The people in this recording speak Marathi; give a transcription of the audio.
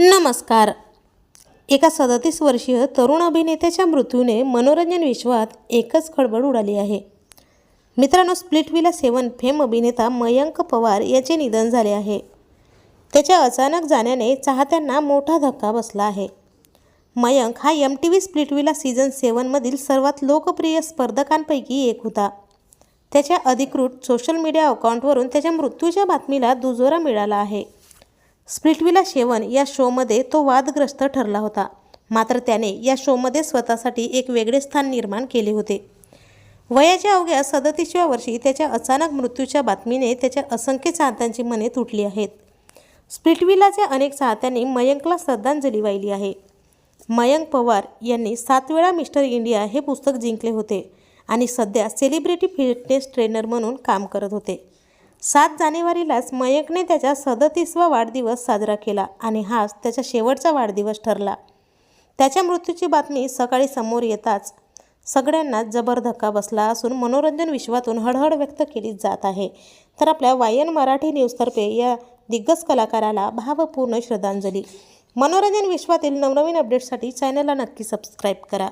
नमस्कार. एका 37 वर्षीय तरुण अभिनेत्याच्या मृत्यूने मनोरंजन विश्वात एकच खळबळ उडाली आहे. मित्रांनो, स्प्लिटविला 7 फेम अभिनेता मयंक पवार याचे निधन झाले आहे. त्याच्या अचानक जाण्याने चाहत्यांना मोठा धक्का बसला आहे. मयंक हा MTV स्प्लिटविला सीझन 7 मधील सर्वात लोकप्रिय स्पर्धकांपैकी एक होता. त्याच्या अधिकृत सोशल मीडिया अकाउंटवरून त्याच्या मृत्यूच्या बातमीला दुजोरा मिळाला आहे. स्प्लिटविला 7 या शोमध्ये तो वादग्रस्त ठरला होता. मात्र त्याने या शोमध्ये स्वतःसाठी एक वेगळे स्थान निर्माण केले होते. वयाच्या अवघ्या 37व्या वर्षी त्याच्या अचानक मृत्यूच्या बातमीने त्याच्या असंख्य चाहत्यांची मने तुटली आहेत. स्प्लिटविलाच्या अनेक चाहत्यांनी मयंकला श्रद्धांजली वाहिली आहे. मयंक पवार यांनी 7 वेळा मिस्टर इंडिया हे पुस्तक जिंकले होते आणि सध्या सेलिब्रिटी फिटनेस ट्रेनर म्हणून काम करत होते. 7 जानेवारीलाच मयंकने त्याचा 37वा वाढदिवस साजरा केला आणि हाच त्याचा शेवटचा वाढदिवस ठरला. त्याच्या मृत्यूची बातमी सकाळी समोर येताच सगळ्यांना जबर धक्का बसला असून मनोरंजन विश्वातून हळहळ व्यक्त केली जात आहे. तर आपल्या वायन मराठी न्यूजतर्फे या दिग्गज कलाकाराला भावपूर्ण श्रद्धांजली. मनोरंजन विश्वातील नवनवीन अपडेट्ससाठी चॅनलला नक्की सबस्क्राईब करा.